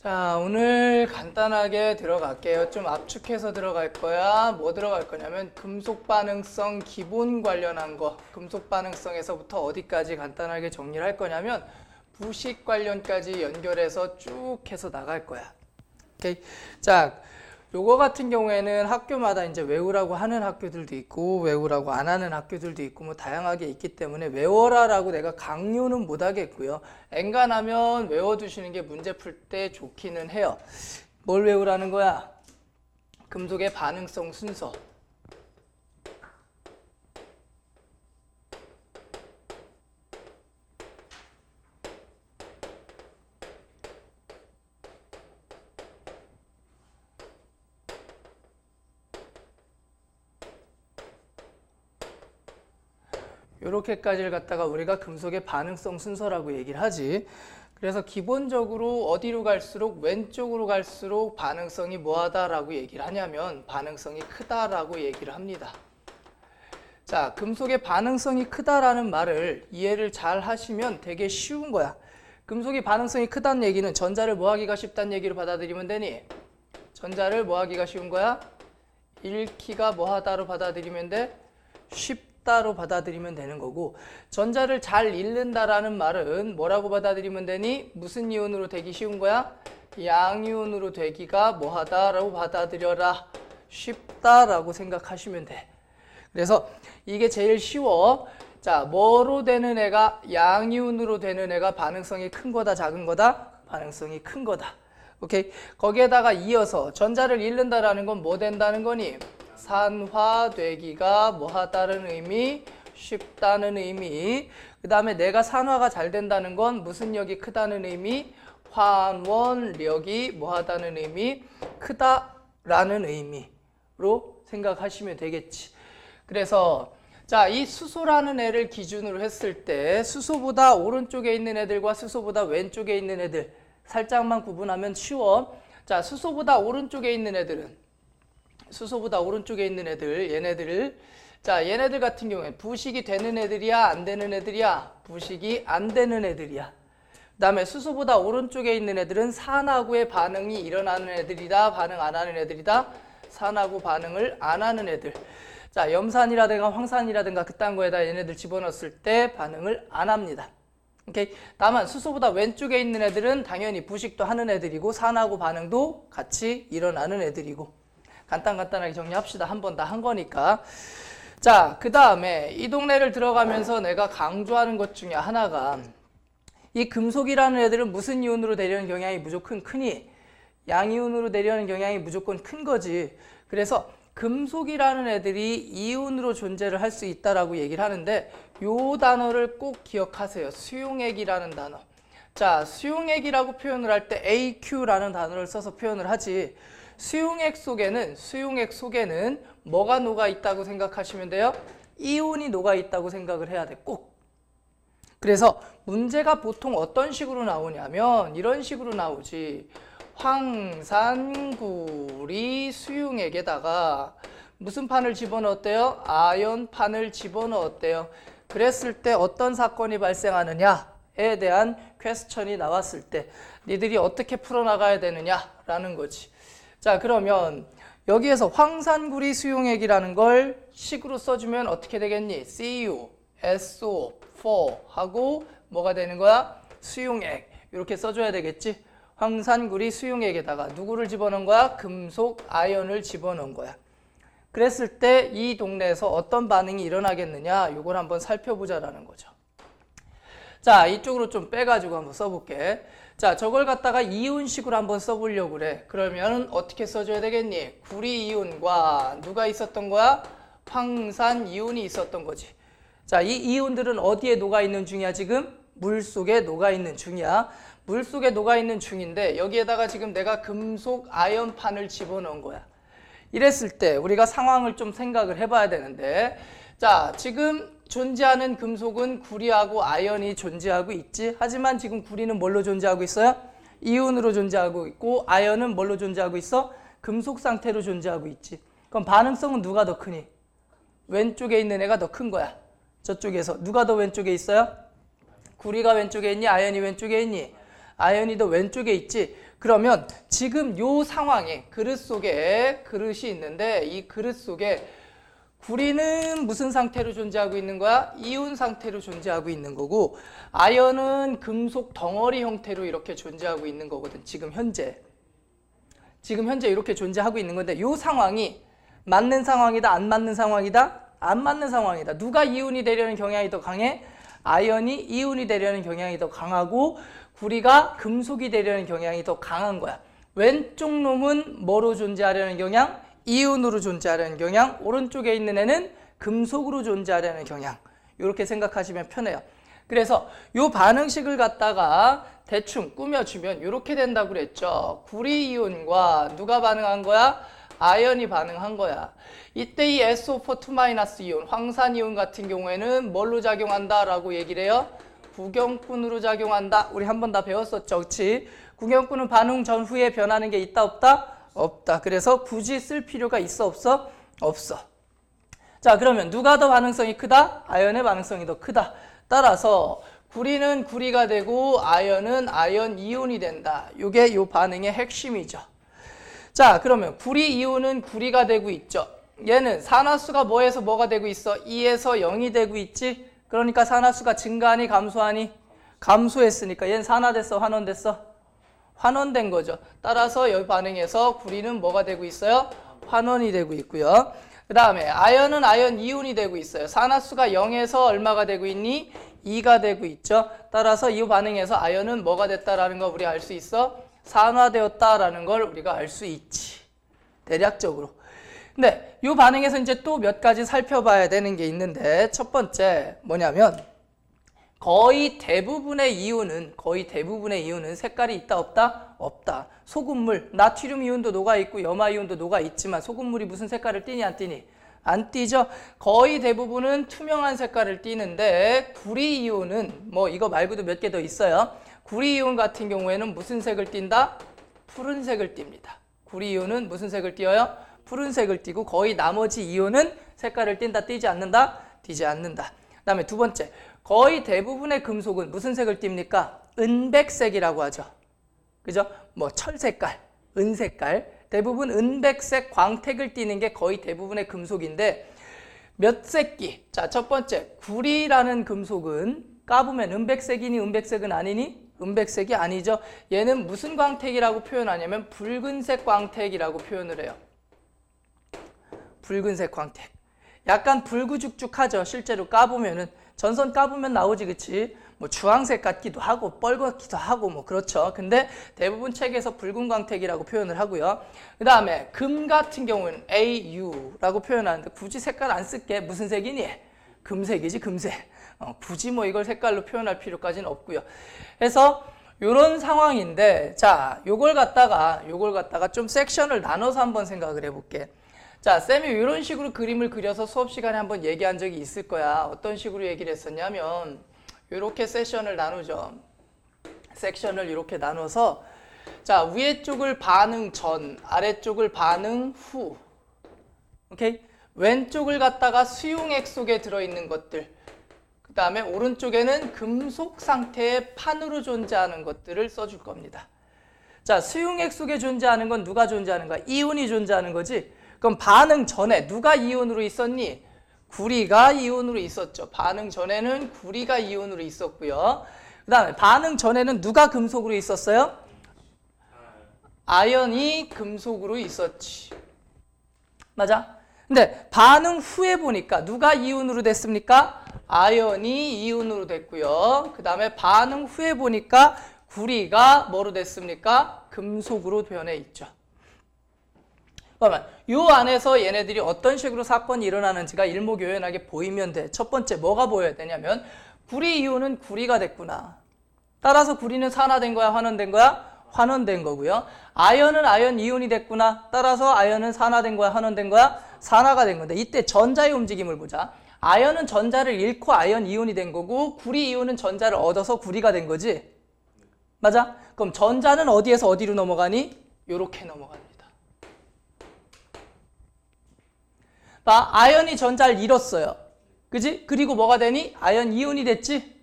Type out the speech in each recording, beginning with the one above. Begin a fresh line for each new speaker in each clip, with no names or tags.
자, 오늘 간단하게 들어갈게요. 좀 압축해서 들어갈 거야. 뭐 들어갈 거냐면 금속 반응성 기본 관련한 거. 금속 반응성에서부터 어디까지 간단하게 정리를 할 거냐면 부식 관련까지 연결해서 쭉 해서 나갈 거야. 오케이. 자, 요거 같은 경우에는 학교마다 이제 외우라고 하는 학교들도 있고 외우라고 안 하는 학교들도 있고 뭐 다양하게 있기 때문에 외워라라고 내가 강요는 못 하겠고요. 엔간하면 외워두시는 게 문제 풀 때 좋기는 해요. 뭘 외우라는 거야? 금속의 반응성 순서. 요렇게까지를 갖다가 우리가 금속의 반응성 순서라고 얘기를 하지. 그래서 기본적으로 어디로 갈수록 왼쪽으로 갈수록 반응성이 뭐하다라고 얘기를 하냐면 반응성이 크다라고 얘기를 합니다. 자, 금속의 반응성이 크다라는 말을 이해를 잘 하시면 되게 쉬운 거야. 금속의 반응성이 크다는 얘기는 전자를 뭐하기가 쉽다는 얘기로 받아들이면 되니? 전자를 뭐하기가 쉬운 거야? 읽기가 뭐하다로 받아들이면 돼? 쉽다로 받아들이면 되는 거고, 전자를 잘 읽는다라는 말은 뭐라고 받아들이면 되니? 무슨 이온으로 되기 쉬운 거야? 양이온으로 되기가 뭐하다라고 받아들여라. 쉽다라고 생각하시면 돼. 그래서 이게 제일 쉬워. 자, 뭐로 되는 애가 양이온으로 되는 애가 반응성이 큰 거다 작은 거다? 반응성이 큰 거다. 오케이. 거기에다가 이어서 전자를 잃는다라는 건 뭐 된다는 거니? 산화되기가 뭐하다는 의미? 쉽다는 의미. 그 다음에 내가 산화가 잘 된다는 건 무슨 력이 크다는 의미? 환원력이 뭐하다는 의미? 크다라는 의미로 생각하시면 되겠지. 그래서 자, 이 수소라는 애를 기준으로 했을 때 수소보다 오른쪽에 있는 애들과 수소보다 왼쪽에 있는 애들 살짝만 구분하면 쉬워. 자, 수소보다 오른쪽에 있는 애들은 얘네들을 자, 얘네들 같은 경우에 부식이 되는 애들이야 안 되는 애들이야? 부식이 안 되는 애들이야. 그 다음에 수소보다 오른쪽에 있는 애들은 산화구의 반응이 일어나는 애들이다, 반응 안 하는 애들이다? 산화구 반응을 안 하는 애들. 자, 염산이라든가 황산이라든가 그딴 거에다 얘네들 집어넣었을 때 반응을 안 합니다. 오케이. 다만 수소보다 왼쪽에 있는 애들은 당연히 부식도 하는 애들이고 산화구 반응도 같이 일어나는 애들이고. 간단하게 정리합시다. 한 번 다 한 거니까. 자, 그 다음에 이 동네를 들어가면서 내가 강조하는 것 중에 하나가 이 금속이라는 애들은 무슨 이온으로 되려는 경향이 무조건 크니? 양이온으로 되려는 경향이 무조건 큰 거지. 그래서 금속이라는 애들이 이온으로 존재를 할 수 있다라고 얘기를 하는데 요 단어를 꼭 기억하세요. 수용액이라는 단어. 자, 수용액이라고 표현을 할 때 AQ라는 단어를 써서 표현을 하지. 수용액 속에는 뭐가 녹아 있다고 생각하시면 돼요? 이온이 녹아 있다고 생각을 해야 돼. 꼭. 그래서 문제가 보통 어떤 식으로 나오냐면 이런 식으로 나오지. 황산구리 수용액에다가 무슨 판을 집어넣었대요? 아연판을 집어넣었대요. 그랬을 때 어떤 사건이 발생하느냐에 대한 퀘스천이 나왔을 때 니들이 어떻게 풀어나가야 되느냐라는 거지. 자, 그러면 여기에서 황산구리 수용액이라는 걸 식으로 써주면 어떻게 되겠니? Cu, SO4 하고 뭐가 되는 거야? 수용액. 이렇게 써줘야 되겠지? 황산구리 수용액에다가 누구를 집어넣은 거야? 금속 아연을 집어넣은 거야. 그랬을 때 이 동네에서 어떤 반응이 일어나겠느냐? 이걸 한번 살펴보자라는 거죠. 자, 이쪽으로 좀 빼가지고 한번 써볼게. 자, 저걸 갖다가 이온식으로 한번 써보려고 그래. 그러면 어떻게 써줘야 되겠니? 구리 이온과 누가 있었던 거야? 황산 이온이 있었던 거지. 자, 이 이온들은 어디에 녹아있는 중이야 지금? 물속에 녹아있는 중이야. 물속에 녹아있는 중인데 여기에다가 지금 내가 금속 아연판을 집어넣은 거야. 이랬을 때 우리가 상황을 좀 생각을 해봐야 되는데, 자, 지금 존재하는 금속은 구리하고 아연이 존재하고 있지. 하지만 지금 구리는 뭘로 존재하고 있어요? 이온으로 존재하고 있고 아연은 뭘로 존재하고 있어? 금속 상태로 존재하고 있지. 그럼 반응성은 누가 더 크니? 왼쪽에 있는 애가 더 큰 거야. 저쪽에서 누가 더 왼쪽에 있어요? 구리가 왼쪽에 있니? 아연이 왼쪽에 있니? 아연이 더 왼쪽에 있지. 그러면 지금 요 상황에 그릇 속에 그릇이 있는데 이 그릇 속에 구리는 무슨 상태로 존재하고 있는 거야? 이온 상태로 존재하고 있는 거고 아연은 금속 덩어리 형태로 이렇게 존재하고 있는 거거든. 지금 현재 이렇게 존재하고 있는 건데 이 상황이 맞는 상황이다? 안 맞는 상황이다? 안 맞는 상황이다. 누가 이온이 되려는 경향이 더 강해? 아연이 이온이 되려는 경향이 더 강하고 구리가 금속이 되려는 경향이 더 강한 거야. 왼쪽 놈은 뭐로 존재하려는 경향? 이온으로 존재하려는 경향. 오른쪽에 있는 애는 금속으로 존재하려는 경향. 이렇게 생각하시면 편해요. 그래서 이 반응식을 갖다가 대충 꾸며주면 이렇게 된다고 그랬죠. 구리 이온과 누가 반응한 거야? 아연이 반응한 거야. 이때 이 SO4 2- 이온, 황산 이온 같은 경우에는 뭘로 작용한다 라고 얘기를 해요? 구경꾼으로 작용한다. 우리 한 번 다 배웠었죠. 그렇지? 구경꾼은 반응 전후에 변하는 게 있다 없다? 없다. 그래서 굳이 쓸 필요가 있어 없어? 없어. 자, 그러면 누가 더 반응성이 크다? 아연의 반응성이 더 크다. 따라서 구리는 구리가 되고 아연은 아연 이온이 된다. 이게 요 반응의 핵심이죠. 자, 그러면 구리 이온은 구리가 되고 있죠. 얘는 산화수가 뭐에서 뭐가 되고 있어? 2에서 0이 되고 있지? 그러니까 산화수가 증가하니 감소하니? 감소했으니까 얘는 산화됐어? 환원됐어? 환원된 거죠. 따라서 여기 반응에서 구리는 뭐가 되고 있어요? 환원이 되고 있고요. 그 다음에 아연은 아연 이온이 되고 있어요. 산화수가 0에서 얼마가 되고 있니? 2가 되고 있죠. 따라서 이 반응에서 아연은 뭐가 됐다라는 거 우리 알 수 있어? 산화되었다라는 걸 우리가 알 수 있지. 대략적으로. 근데 이 반응에서 이제 또 몇 가지 살펴봐야 되는 게 있는데 첫 번째 뭐냐면 거의 대부분의 이온은 색깔이 있다 없다? 없다. 소금물, 나트륨 이온도 녹아있고 염화 이온도 녹아있지만 소금물이 무슨 색깔을 띠니 안 띠니? 안 띠죠. 거의 대부분은 투명한 색깔을 띠는데 구리 이온은 뭐 이거 말고도 몇 개 더 있어요. 구리 이온 같은 경우에는 무슨 색을 띈다? 푸른색을 띱니다. 구리 이온은 무슨 색을 띄어요? 푸른색을 띠고 거의 나머지 이온은 색깔을 띈다, 띄지 않는다? 띄지 않는다. 그 다음에 두 번째, 거의 대부분의 금속은 무슨 색을 띱니까? 은백색이라고 하죠. 그죠? 뭐 철색깔, 은색깔, 대부분 은백색 광택을 띠는 게 거의 대부분의 금속인데 몇 색기? 자, 첫 번째, 구리라는 금속은 까보면 은백색이니 은백색은 아니니? 은백색이 아니죠. 얘는 무슨 광택이라고 표현하냐면 붉은색 광택이라고 표현을 해요. 붉은색 광택. 약간 붉으죽죽하죠. 실제로 까보면은 전선 까보면 나오지, 그치? 뭐 주황색 같기도 하고 뻘겋기도 하고 뭐 그렇죠. 근데 대부분 책에서 붉은 광택이라고 표현을 하고요. 그 다음에 금 같은 경우는 AU라고 표현하는데 굳이 색깔 안 쓸게. 무슨 색이니? 금색이지, 금색. 굳이 뭐 이걸 색깔로 표현할 필요까지는 없고요. 그래서 요런 상황인데 자, 요걸 갖다가 좀 섹션을 나눠서 한번 생각을 해볼게. 자, 쌤이 이런 식으로 그림을 그려서 수업 시간에 한번 얘기한 적이 있을 거야. 어떤 식으로 얘기를 했었냐면 이렇게 섹션을 나누죠. 섹션을 이렇게 나눠서 자, 위에 쪽을 반응 전, 아래쪽을 반응 후. 오케이? 왼쪽을 갖다가 수용액 속에 들어있는 것들. 그 다음에 오른쪽에는 금속 상태의 판으로 존재하는 것들을 써줄 겁니다. 자, 수용액 속에 존재하는 건 누가 존재하는 거야? 이온이 존재하는 거지? 그럼 반응 전에 누가 이온으로 있었니? 구리가 이온으로 있었죠. 반응 전에는 구리가 이온으로 있었고요. 그 다음에 반응 전에는 누가 금속으로 있었어요? 아연이 금속으로 있었지. 맞아? 근데 반응 후에 보니까 누가 이온으로 됐습니까? 아연이 이온으로 됐고요. 그 다음에 반응 후에 보니까 구리가 뭐로 됐습니까? 금속으로 변해 있죠. 그러면 이 안에서 얘네들이 어떤 식으로 사건이 일어나는지가 일목요연하게 보이면 돼. 첫 번째 뭐가 보여야 되냐면 구리 이온은 구리가 됐구나. 따라서 구리는 산화된 거야, 환원된 거야? 환원된 거고요. 아연은 아연 이온이 됐구나. 따라서 아연은 산화된 거야, 환원된 거야? 산화가 된 건데 이때 전자의 움직임을 보자. 아연은 전자를 잃고 아연 이온이 된 거고 구리 이온은 전자를 얻어서 구리가 된 거지. 맞아? 그럼 전자는 어디에서 어디로 넘어가니? 요렇게 넘어갑니다. 봐, 아연이 전자를 잃었어요. 그지? 그리고 뭐가 되니? 아연 이온이 됐지?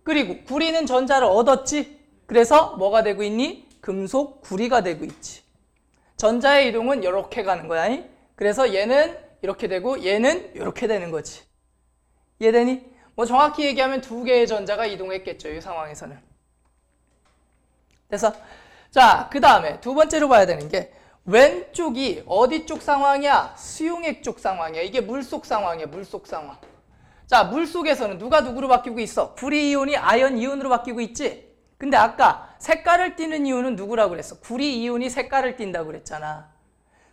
그리고 구리는 전자를 얻었지? 그래서 뭐가 되고 있니? 금속 구리가 되고 있지. 전자의 이동은 이렇게 가는 거야. 그래서 얘는 이렇게 되고 얘는 이렇게 되는 거지. 이해되니? 뭐 정확히 얘기하면 두 개의 전자가 이동했겠죠. 이 상황에서는. 됐어? 자, 그 다음에 두 번째로 봐야 되는 게 왼쪽이 어디 쪽 상황이야? 수용액 쪽 상황이야. 이게 물속 상황이야. 물속 상황. 자, 물속에서는 누가 누구로 바뀌고 있어? 구리 이온이 아연 이온으로 바뀌고 있지? 근데 아까 색깔을 띠는 이온은 누구라고 그랬어? 구리 이온이 색깔을 띈다고 그랬잖아.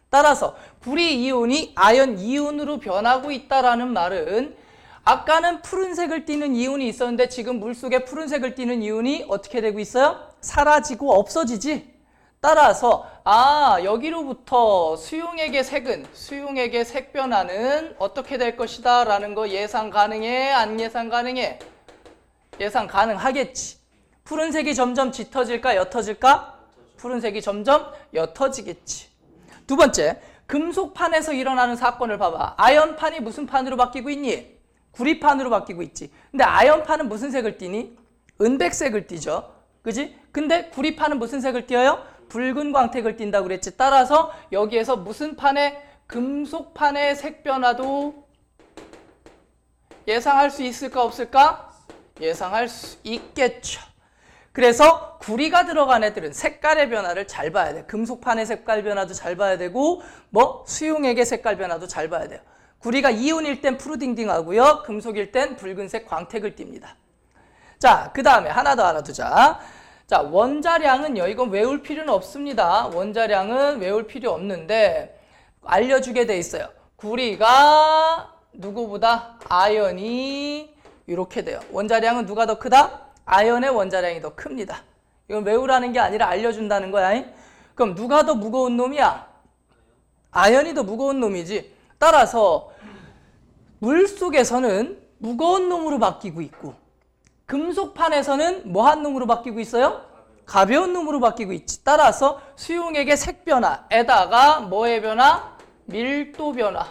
따라서 구리 이온이 아연 이온으로 변하고 있다라는 말은 아까는 푸른색을 띠는 이온이 있었는데 지금 물속에 푸른색을 띠는 이온이 어떻게 되고 있어요? 사라지고 없어지지? 따라서 여기로부터 수용액의 색 변화는 어떻게 될 것이다 라는 거 예상 가능해? 안 예상 가능해? 예상 가능하겠지. 푸른색이 점점 짙어질까 옅어질까? 푸른색이 점점 옅어지겠지. 두 번째, 금속판에서 일어나는 사건을 봐봐. 아연판이 무슨 판으로 바뀌고 있니? 구리판으로 바뀌고 있지. 근데 아연판은 무슨 색을 띠니? 은백색을 띠죠. 그지? 근데 구리판은 무슨 색을 띄어요? 붉은 광택을 띈다고 그랬지. 따라서 여기에서 무슨 판의 금속판의 색 변화도 예상할 수 있을까 없을까? 예상할 수 있겠죠. 그래서 구리가 들어간 애들은 색깔의 변화를 잘 봐야 돼. 금속판의 색깔 변화도 잘 봐야 되고 수용액의 색깔 변화도 잘 봐야 돼요. 구리가 이온일 땐 푸르딩딩하고요. 금속일 땐 붉은색 광택을 띱니다. 자, 그 다음에 하나 더 알아두자. 자, 원자량은요. 이건 외울 필요는 없습니다. 원자량은 외울 필요 없는데 알려주게 돼 있어요. 구리가 누구보다 아연이 이렇게 돼요. 원자량은 누가 더 크다? 아연의 원자량이 더 큽니다. 이건 외우라는 게 아니라 알려준다는 거야. 그럼 누가 더 무거운 놈이야? 아연이 더 무거운 놈이지. 따라서 물속에서는 무거운 놈으로 바뀌고 있고 금속판에서는 뭐한 놈으로 바뀌고 있어요? 가벼운 놈으로 바뀌고 있지. 따라서 수용액의 색 변화에다가 뭐의 변화? 밀도 변화.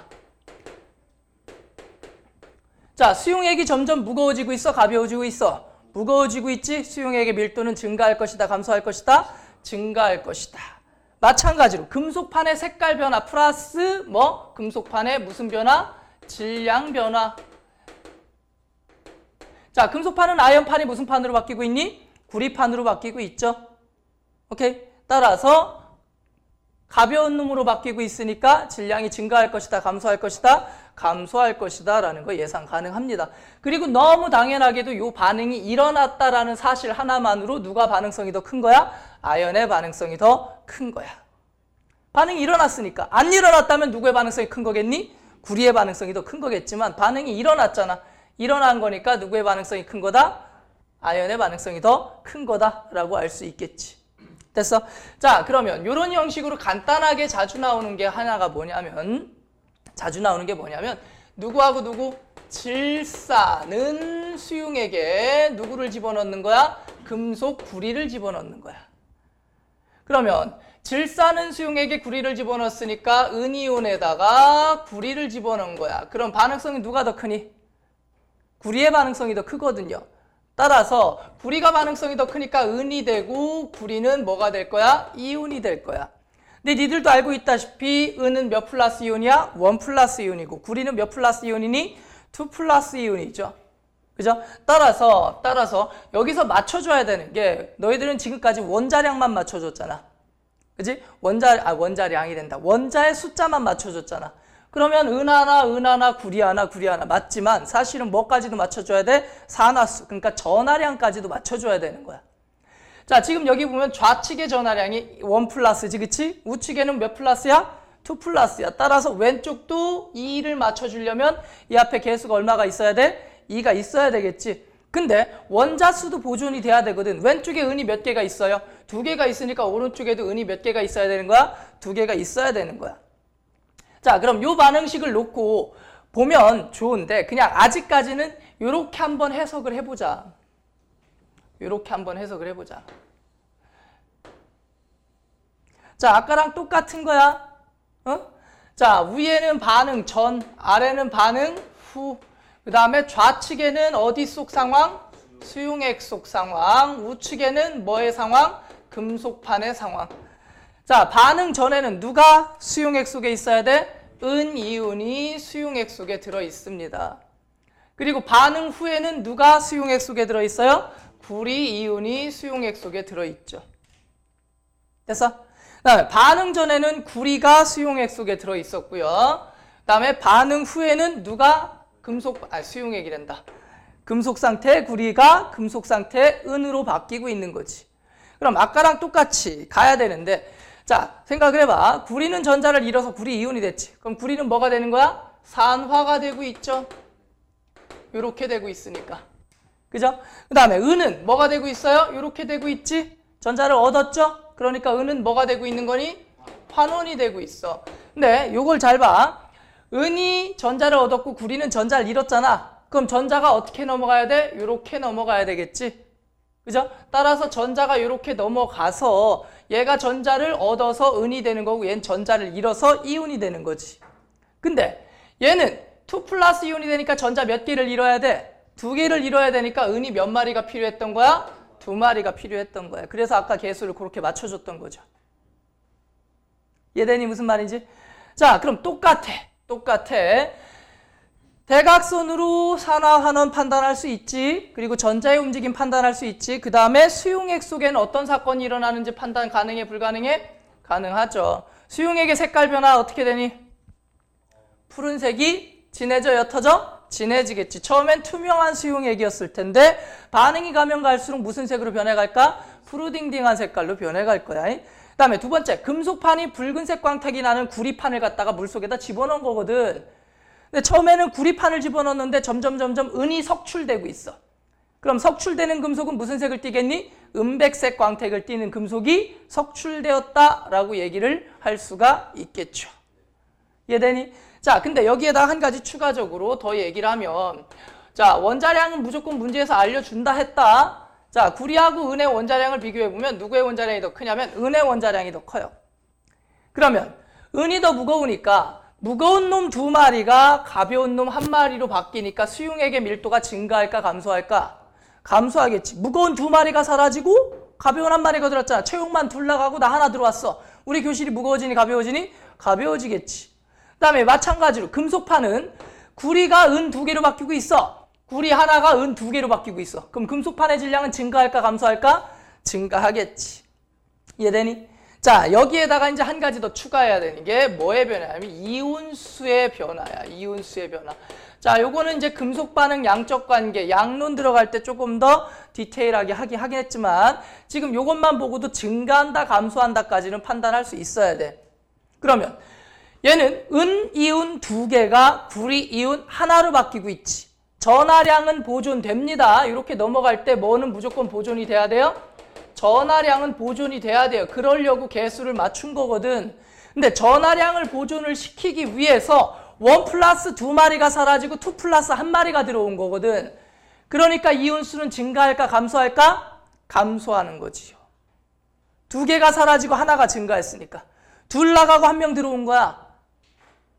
자, 수용액이 점점 무거워지고 있어? 가벼워지고 있어? 무거워지고 있지? 수용액의 밀도는 증가할 것이다? 감소할 것이다? 증가할 것이다. 마찬가지로 금속판의 색깔 변화 플러스 금속판의 무슨 변화? 질량 변화. 자, 금속판은 아연판이 무슨 판으로 바뀌고 있니? 구리판으로 바뀌고 있죠. 오케이? 따라서 가벼운 놈으로 바뀌고 있으니까 질량이 증가할 것이다, 감소할 것이다, 감소할 것이다 라는 거 예상 가능합니다. 그리고 너무 당연하게도 이 반응이 일어났다라는 사실 하나만으로 누가 반응성이 더 큰 거야? 아연의 반응성이 더 큰 거야. 반응이 일어났으니까. 안 일어났다면 누구의 반응성이 큰 거겠니? 구리의 반응성이 더 큰 거겠지만 반응이 일어났잖아. 일어난 거니까 누구의 반응성이 큰 거다? 아연의 반응성이 더 큰 거다라고 알 수 있겠지. 됐어? 자, 그러면 이런 형식으로 간단하게 자주 나오는 게 뭐냐면 누구하고 누구? 질산은 수용액에 누구를 집어넣는 거야? 금속 구리를 집어넣는 거야. 그러면 질산은 수용액에 구리를 집어넣었으니까 은이온에다가 구리를 집어넣은 거야. 그럼 반응성이 누가 더 크니? 구리의 반응성이 더 크거든요. 따라서 구리가 반응성이 더 크니까 은이 되고 구리는 뭐가 될 거야? 이온이 될 거야. 근데 니들도 알고 있다시피 은은 몇 플러스 이온이야? 1 플러스 이온이고 구리는 몇 플러스 이온이니? 2 플러스 이온이죠. 그죠? 따라서 여기서 맞춰줘야 되는 게 너희들은 지금까지 원자량만 맞춰줬잖아. 그지? 원자량이 된다. 원자의 숫자만 맞춰줬잖아. 그러면 은 하나, 구리 하나 맞지만 사실은 뭐까지도 맞춰줘야 돼? 산화수, 그러니까 전하량까지도 맞춰줘야 되는 거야. 자, 지금 여기 보면 좌측의 전하량이 1 플러스지, 그치? 우측에는 몇 플러스야? 2 플러스야. 따라서 왼쪽도 2를 맞춰주려면 이 앞에 개수가 얼마가 있어야 돼? 2가 있어야 되겠지. 근데 원자수도 보존이 돼야 되거든. 왼쪽에 은이 몇 개가 있어요? 2개가 있으니까 오른쪽에도 은이 몇 개가 있어야 되는 거야? 2개가 있어야 되는 거야. 자, 그럼 요 반응식을 놓고 보면 좋은데 그냥 아직까지는 요렇게 한번 해석을 해보자. 자, 아까랑 똑같은 거야. 자, 위에는 반응 전, 아래는 반응 후. 그 다음에 좌측에는 어디 속 상황? 수용액 속 상황. 우측에는 뭐의 상황? 금속판의 상황. 자, 반응 전에는 누가 수용액 속에 있어야 돼? 은이온이 수용액 속에 들어 있습니다. 그리고 반응 후에는 누가 수용액 속에 들어 있어요? 구리이온이 수용액 속에 들어 있죠. 됐어? 그다음에 반응 전에는 구리가 수용액 속에 들어 있었고요. 그다음에 반응 후에는 누가 수용액이란다. 금속 상태 구리가 금속 상태 은으로 바뀌고 있는 거지. 그럼 아까랑 똑같이 가야 되는데, 자, 생각을 해봐. 구리는 전자를 잃어서 구리이온이 됐지. 그럼 구리는 뭐가 되는 거야? 산화가 되고 있죠. 요렇게 되고 있으니까. 그죠? 그 다음에 은은 뭐가 되고 있어요? 요렇게 되고 있지. 전자를 얻었죠? 그러니까 은은 뭐가 되고 있는 거니? 환원이 되고 있어. 근데 요걸 잘 봐. 은이 전자를 얻었고 구리는 전자를 잃었잖아. 그럼 전자가 어떻게 넘어가야 돼? 요렇게 넘어가야 되겠지. 그죠? 따라서 전자가 이렇게 넘어가서 얘가 전자를 얻어서 은이 되는 거고 얘는 전자를 잃어서 이온이 되는 거지. 근데 얘는 2 플러스 이온이 되니까 전자 몇 개를 잃어야 돼? 2개를 잃어야 되니까 은이 몇 마리가 필요했던 거야? 2마리가 필요했던 거야. 그래서 아까 개수를 그렇게 맞춰줬던 거죠. 이해되니 무슨 말인지? 자, 그럼 똑같아. 대각선으로 산화 환원 판단할 수 있지. 그리고 전자의 움직임 판단할 수 있지. 그 다음에 수용액 속에는 어떤 사건이 일어나는지 판단 가능해? 불가능해? 가능하죠. 수용액의 색깔 변화 어떻게 되니? 푸른색이 진해져 옅어져? 진해지겠지. 처음엔 투명한 수용액이었을 텐데 반응이 가면 갈수록 무슨 색으로 변해갈까? 푸르딩딩한 색깔로 변해갈 거야. 그 다음에 두 번째, 금속판이 붉은색 광택이 나는 구리판을 갖다가 물속에다 집어넣은 거거든. 근데 처음에는 구리판을 집어넣는데 점점 은이 석출되고 있어. 그럼 석출되는 금속은 무슨 색을 띠겠니? 은백색 광택을 띠는 금속이 석출되었다라고 얘기를 할 수가 있겠죠. 이해되니? 자, 근데 여기에다 한 가지 추가적으로 더 얘기를 하면, 자, 원자량은 무조건 문제에서 알려준다 했다. 자, 구리하고 은의 원자량을 비교해보면 누구의 원자량이 더 크냐면 은의 원자량이 더 커요. 그러면 은이 더 무거우니까 무거운 놈 2마리가 가벼운 놈 1마리로 바뀌니까 수용액의 밀도가 증가할까 감소할까? 감소하겠지. 무거운 2마리가 사라지고 가벼운 1마리가 들어왔잖아. 체육만 둘 나가고 나 하나 들어왔어. 우리 교실이 무거워지니 가벼워지니? 가벼워지겠지. 그 다음에 마찬가지로 금속판은 구리가 은 2개로 바뀌고 있어. 구리 하나가 은 2개로 바뀌고 있어. 그럼 금속판의 질량은 증가할까 감소할까? 증가하겠지. 이해되니? 자, 여기에다가 이제 한 가지 더 추가해야 되는 게 뭐의 변화냐면 이온수의 변화야. 이온수의 변화. 자, 요거는 이제 금속 반응 양적 관계, 양론 들어갈 때 조금 더 디테일하게 하긴 했지만 지금 요것만 보고도 증가한다, 감소한다까지는 판단할 수 있어야 돼. 그러면 얘는 은 이온 2개가 구리 이온 하나로 바뀌고 있지. 전하량은 보존됩니다. 이렇게 넘어갈 때 뭐는 무조건 보존이 돼야 돼요? 전하량은 보존이 돼야 돼요. 그러려고 개수를 맞춘 거거든. 근데 전하량을 보존을 시키기 위해서 1 플러스 2마리가 사라지고 2 플러스 1마리가 들어온 거거든. 그러니까 이온수는 증가할까 감소할까? 감소하는 거지요. 2개가 사라지고 하나가 증가했으니까. 둘 나가고 1명 들어온 거야.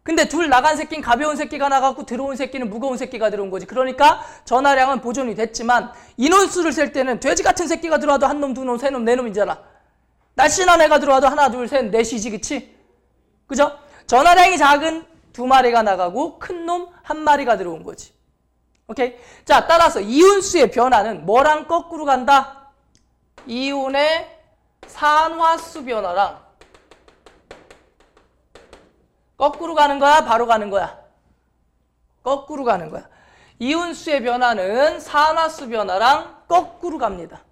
근데 둘 나간 새끼는 가벼운 새끼가 나가고 들어온 새끼는 무거운 새끼가 들어온 거지. 그러니까 전하량은 보존이 됐지만 인원수를 셀 때는 돼지 같은 새끼가 들어와도 한 놈, 두 놈, 세 놈, 네 놈이잖아. 날씬한 애가 들어와도 하나, 둘, 셋, 넷이지, 그치? 그죠? 전하량이 작은 2마리가 나가고 큰 놈 1마리가 들어온 거지. 오케이? 자, 따라서 이온수의 변화는 뭐랑 거꾸로 간다? 이온의 산화수 변화랑 거꾸로 가는 거야? 바로 가는 거야? 거꾸로 가는 거야. 이온수의 변화는 산화수 변화랑 거꾸로 갑니다.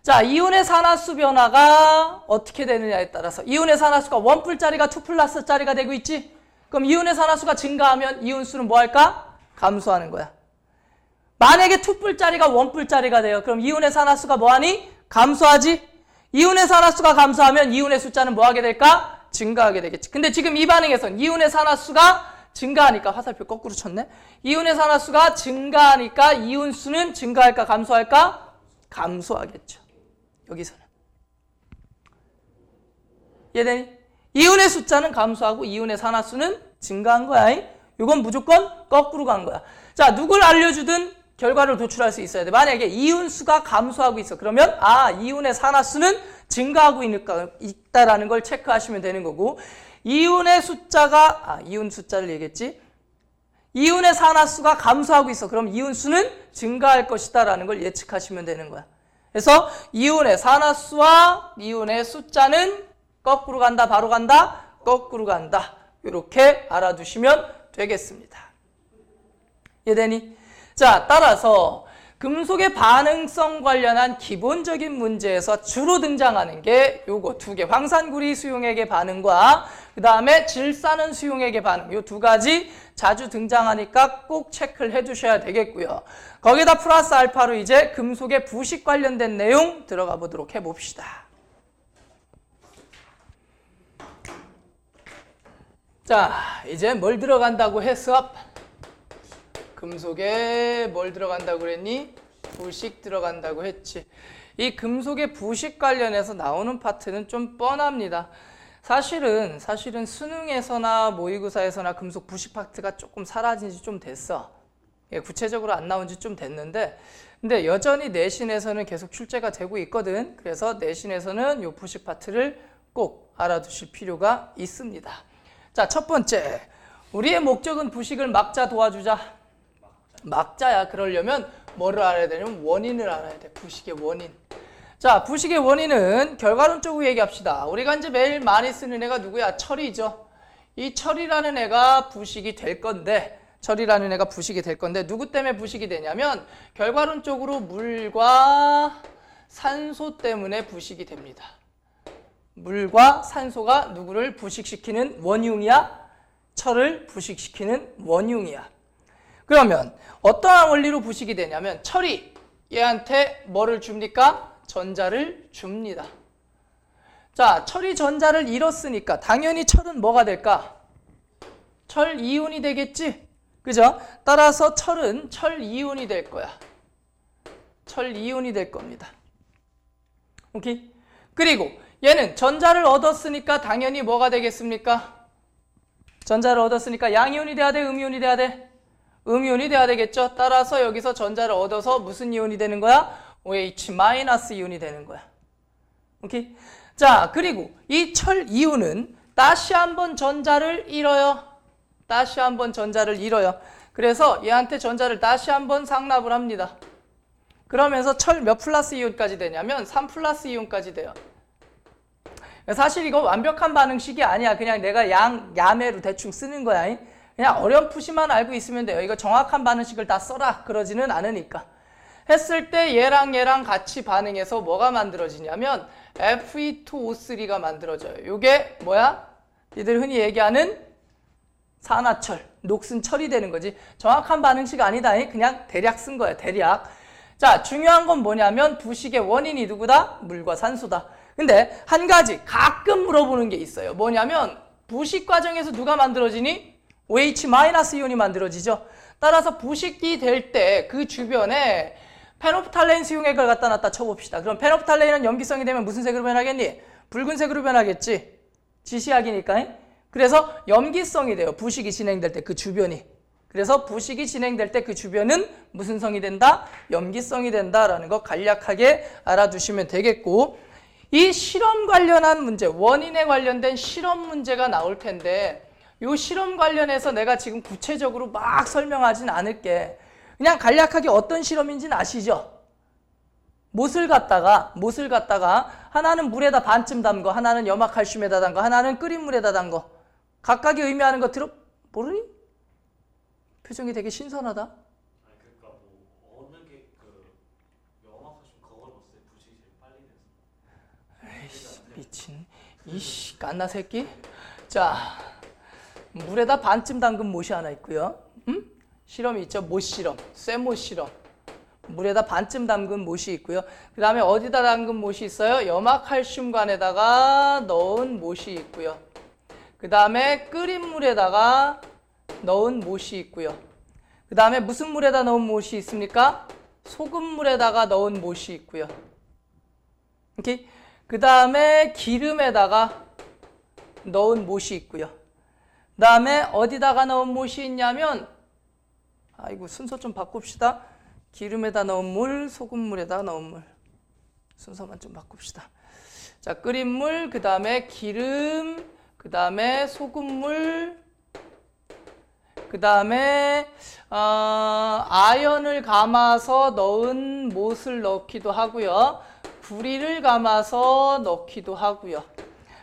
자, 이온의 산화수 변화가 어떻게 되느냐에 따라서 이온의 산화수가 1풀짜리가 2 플러스짜리가 되고 있지? 그럼 이온의 산화수가 증가하면 이온수는 뭐 할까? 감소하는 거야. 만약에 2풀짜리가 1풀짜리가 돼요. 그럼 이온의 산화수가 뭐하니? 감소하지? 이온의 산화수가 감소하면 이온의 숫자는 뭐 하게 될까? 증가하게 되겠지. 근데 지금 이 반응에선 이온의 산화수가 증가하니까, 화살표 거꾸로 쳤네. 이온의 산화수가 증가하니까 이온수는 증가할까 감소할까? 감소하겠죠. 여기서는. 이해되니? 이온의 숫자는 감소하고 이온의 산화수는 증가한 거야. 이건 무조건 거꾸로 간 거야. 자, 누굴 알려주든 결과를 도출할 수 있어야 돼. 만약에 이윤수가 감소하고 있어. 그러면 이윤의 산화수는 증가하고 있다라는 걸 체크하시면 되는 거고, 이윤의 숫자가 이윤 숫자를 얘기했지. 이윤의 산화수가 감소하고 있어. 그럼 이윤수는 증가할 것이다라는 걸 예측하시면 되는 거야. 그래서 이윤의 산화수와 이윤의 숫자는 거꾸로 간다, 바로 간다, 거꾸로 간다. 이렇게 알아두시면 되겠습니다. 이해되니? 자, 따라서 금속의 반응성 관련한 기본적인 문제에서 주로 등장하는 게 요거 두 개, 황산구리 수용액의 반응과 그 다음에 질산은 수용액의 반응, 요 두 가지 자주 등장하니까 꼭 체크를 해두셔야 되겠고요. 거기다 플러스 알파로 이제 금속의 부식 관련된 내용 들어가 보도록 해봅시다. 자, 이제 뭘 들어간다고 했어? 금속에 뭘 들어간다고 그랬니? 부식 들어간다고 했지. 이 금속의 부식 관련해서 나오는 파트는 좀 뻔합니다. 사실은 수능에서나 모의고사에서나 금속 부식 파트가 조금 사라진 지 좀 됐어. 구체적으로 안 나온 지 좀 됐는데, 근데 여전히 내신에서는 계속 출제가 되고 있거든. 그래서 내신에서는 이 부식 파트를 꼭 알아두실 필요가 있습니다. 자, 첫 번째, 우리의 목적은 부식을 막자, 도와주자. 막자야. 그러려면 뭐를 알아야 되냐면 원인을 알아야 돼. 부식의 원인. 자, 부식의 원인은 결과론적으로 얘기합시다. 우리가 이제 매일 많이 쓰는 애가 누구야? 철이죠. 이 철이라는 애가 부식이 될 건데, 누구 때문에 부식이 되냐면 결과론적으로 물과 산소 때문에 부식이 됩니다. 물과 산소가 누구를 부식시키는 원흉이야? 철을 부식시키는 원흉이야. 그러면 어떠한 원리로 부식이 되냐면 철이 얘한테 뭐를 줍니까? 전자를 줍니다. 자, 철이 전자를 잃었으니까 당연히 철은 뭐가 될까? 철 이온이 되겠지? 그죠? 따라서 철은 철 이온이 될 거야. 철 이온이 될 겁니다. 오케이? 그리고 얘는 전자를 얻었으니까 당연히 뭐가 되겠습니까? 전자를 얻었으니까 양이온이 돼야 돼? 음이온이 돼야 돼? 음이온이 돼야 되겠죠? 따라서 여기서 전자를 얻어서 무슨 이온이 되는 거야? OH-이온이 되는 거야. 오케이? 자, 그리고 이 철 이온은 다시 한번 전자를 잃어요. 그래서 얘한테 전자를 다시 한번 상납을 합니다. 그러면서 철 몇 플러스 이온까지 되냐면 3 플러스 이온까지 돼요. 사실 이거 완벽한 반응식이 아니야. 그냥 내가 야매로 대충 쓰는 거야. 그냥 어렴풋이만 알고 있으면 돼요. 이거 정확한 반응식을 다 써라 그러지는 않으니까. 했을 때 얘랑 같이 반응해서 뭐가 만들어지냐면 Fe2O3가 만들어져요. 이게 뭐야? 니들 흔히 얘기하는 산화철, 녹슨 철이 되는 거지. 정확한 반응식 아니다. 그냥 대략 쓴 거야. 대략. 자, 중요한 건 뭐냐면 부식의 원인이 누구다? 물과 산소다. 근데 한 가지 가끔 물어보는 게 있어요. 뭐냐면 부식 과정에서 누가 만들어지니? OH-이온이 만들어지죠. 따라서 부식이 될 때 그 주변에 페노프탈레인 수용액을 갖다 놨다 쳐봅시다. 그럼 페노프탈레인은 염기성이 되면 무슨 색으로 변하겠니? 붉은색으로 변하겠지. 지시약이니까. 그래서 염기성이 돼요. 부식이 진행될 때 그 주변이. 그래서 부식이 진행될 때 그 주변은 무슨 성이 된다? 염기성이 된다라는 거 간략하게 알아두시면 되겠고, 이 실험 관련한 문제, 원인에 관련된 실험 문제가 나올 텐데 이 실험 관련해서 내가 지금 구체적으로 막 설명하진 않을게. 그냥 간략하게 어떤 실험인지는 아시죠? 못을 갖다가 하나는 물에다 반쯤 담거, 하나는 염화칼슘에다 담거, 하나는 끓인 물에다 담거. 각각이 의미하는 거 모르니? 표정이 되게 신선하다.
아니 그러니까 뭐 어느 게 그 염화칼슘 거울었을 때 부식이 제일 빨리 돼서.
에이씨, 미친 이씨 깐나 새끼. 자, 물에다 반쯤 담근 못이 하나 있고요. 실험이 있죠. 못 실험, 쇠못 실험. 물에다 반쯤 담근 못이 있고요. 그 다음에 어디다 담근 못이 있어요? 염화칼슘관에다가 넣은 못이 있고요. 그 다음에 끓인 물에다가 넣은 못이 있고요. 그 다음에 무슨 물에다 넣은 못이 있습니까? 소금물에다가 넣은 못이 있고요. 이렇게. 그 다음에 기름에다가 넣은 못이 있고요. 그 다음에 어디다가 넣은 못이 있냐면, 아이고 순서 좀 바꿉시다. 기름에다 넣은 물, 소금물에다 넣은 물. 순서만 좀 바꿉시다. 자, 끓인 물, 그 다음에 기름, 그 다음에 소금물, 그 다음에 아연을 감아서 넣은 못을 넣기도 하고요. 구리를 감아서 넣기도 하고요.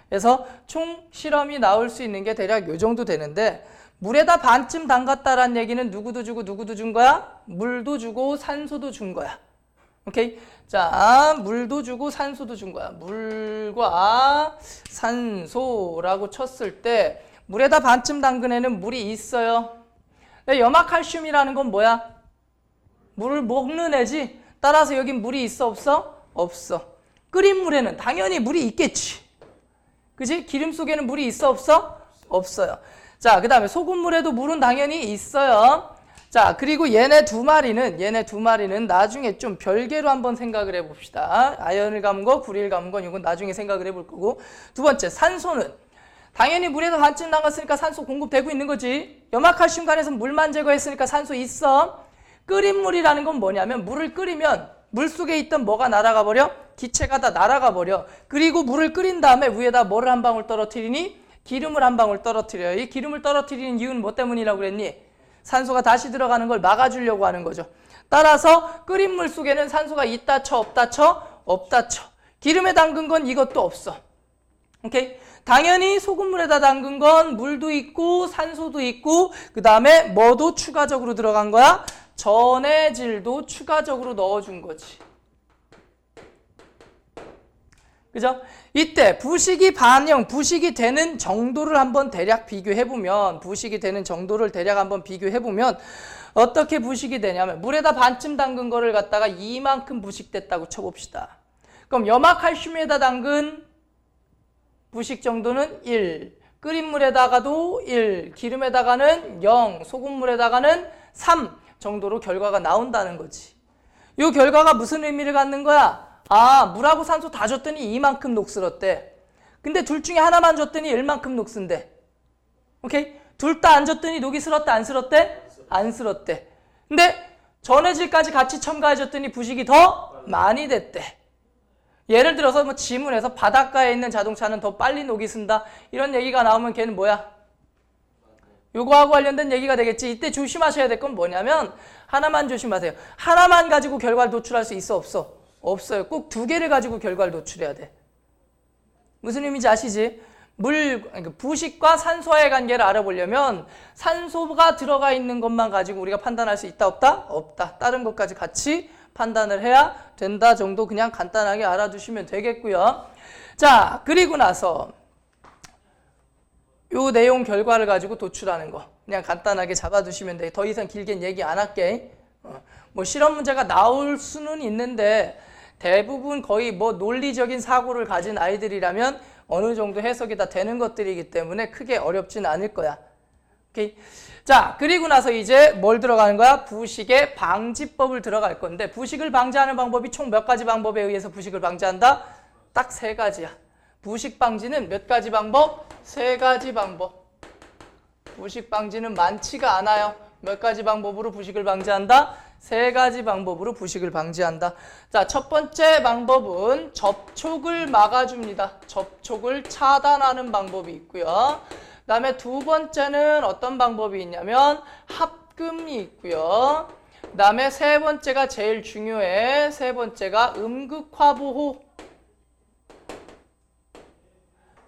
그래서 총 실험이 나올 수 있는 게 대략 요 정도 되는데, 물에다 반쯤 담갔다라는 얘기는 누구도 주고 누구도 준 거야? 물도 주고 산소도 준 거야. 오케이? 자, 물도 주고 산소도 준 거야. 물과 산소라고 쳤을 때 물에다 반쯤 담근 애는 물이 있어요. 염화칼슘이라는 건 뭐야? 물을 먹는 애지. 따라서 여긴 물이 있어 없어? 없어. 끓인 물에는 당연히 물이 있겠지. 그지? 기름 속에는 물이 있어 없어? 없어요. 자, 그 다음에 소금물에도 물은 당연히 있어요. 자, 그리고 얘네 두 마리는 나중에 좀 별개로 한번 생각을 해봅시다. 아연을 감은 거, 구리를 감은 건 이건 나중에 생각을 해볼 거고. 두 번째, 산소는 당연히 물에다 반쯤 담갔으니까 산소 공급되고 있는 거지. 염화칼슘 간에서 물만 제거했으니까 산소 있어. 끓인 물이라는 건 뭐냐면, 물을 끓이면 물 속에 있던 뭐가 날아가 버려? 기체가 다 날아가 버려. 그리고 물을 끓인 다음에 위에다 뭐를 한 방울 떨어뜨리니? 기름을 한 방울 떨어뜨려요. 이 기름을 떨어뜨리는 이유는 뭐 때문이라고 그랬니? 산소가 다시 들어가는 걸 막아주려고 하는 거죠. 따라서 끓인 물 속에는 산소가 있다 쳐 없다 쳐? 없다 쳐. 기름에 담근 건 이것도 없어. 오케이? 당연히 소금물에다 담근 건 물도 있고 산소도 있고, 그 다음에 뭐도 추가적으로 들어간 거야? 전해질도 추가적으로 넣어준 거지. 그죠? 이때 부식이 되는 정도를 한번 대략 비교해보면, 어떻게 부식이 되냐면, 물에다 반쯤 담근 거를 갖다가 이만큼 부식됐다고 쳐봅시다. 그럼 염화칼슘에다 담근 부식 정도는 1, 끓인 물에다가도 1, 기름에다가는 0, 소금물에다가는 3 정도로 결과가 나온다는 거지. 이 결과가 무슨 의미를 갖는 거야? 아, 물하고 산소 다 줬더니 이만큼 녹슬었대. 근데 둘 중에 하나만 줬더니 얼만큼 녹슨대. 오케이? 둘 다 안 줬더니 녹이 슬었대, 안 슬었대? 안 슬었대. 근데 전해질까지 같이 첨가해줬더니 부식이 더 많이 됐대. 예를 들어서 뭐 지문에서 바닷가에 있는 자동차는 더 빨리 녹이 쓴다, 이런 얘기가 나오면 걔는 뭐야? 요거하고 관련된 얘기가 되겠지. 이때 조심하셔야 될 건 뭐냐면, 하나만 조심하세요. 하나만 가지고 결과를 도출할 수 있어 없어? 없어요. 꼭 두 개를 가지고 결과를 도출해야 돼. 무슨 의미인지 아시지? 부식과 산소와의 관계를 알아보려면 산소가 들어가 있는 것만 가지고 우리가 판단할 수 있다 없다? 없다. 다른 것까지 같이 판단을 해야 된다 정도 그냥 간단하게 알아두시면 되겠고요. 자, 그리고 나서 요 내용 결과를 가지고 도출하는 거 그냥 간단하게 잡아두시면 돼. 더 이상 길게 얘기 안 할게. 뭐 실험 문제가 나올 수는 있는데 대부분 거의 뭐 논리적인 사고를 가진 아이들이라면 어느 정도 해석이 다 되는 것들이기 때문에 크게 어렵진 않을 거야. 오케이. 자, 그리고 나서 이제 뭘 들어가는 거야? 부식의 방지법을 들어갈 건데, 부식을 방지하는 방법이 총 몇 가지 방법에 의해서 부식을 방지한다? 딱 3가지야. 부식 방지는 몇 가지 방법? 3가지 방법. 부식 방지는 많지가 않아요. 몇 가지 방법으로 부식을 방지한다? 3가지 방법으로 부식을 방지한다. 자, 첫 번째 방법은 접촉을 막아줍니다. 접촉을 차단하는 방법이 있고요. 그 다음에 두 번째는 어떤 방법이 있냐면 합금이 있고요. 그 다음에 세 번째가 제일 중요해. 세 번째가 음극화보호.